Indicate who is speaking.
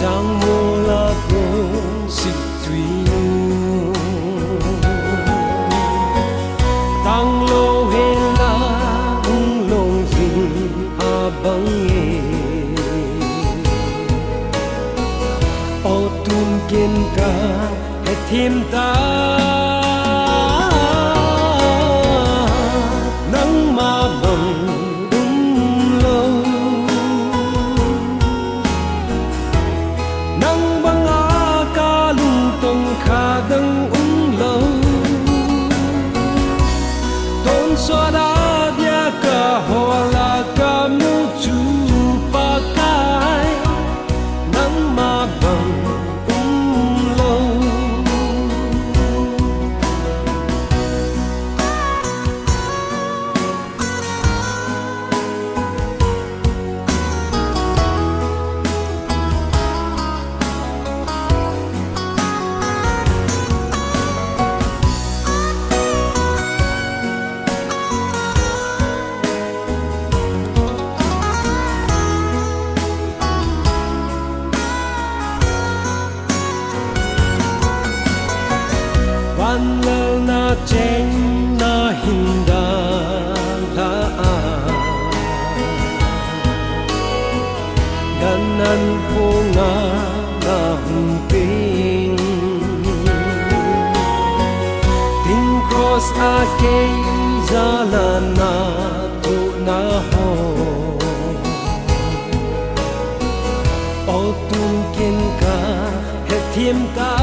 Speaker 1: Sang mula kong si tuyo Tang lo hela ang long vinh abang O tun kiên ca hết thêm ta nắng ma bằng khadang lâu tôn xóa đá dia cả hoa là cả mu chu pa kai nắng ma bằng lâu Van lơ na chen na hinda la ganan po nga na humping ting cross ake zala na to na ho o tung kin ka he thiêm ta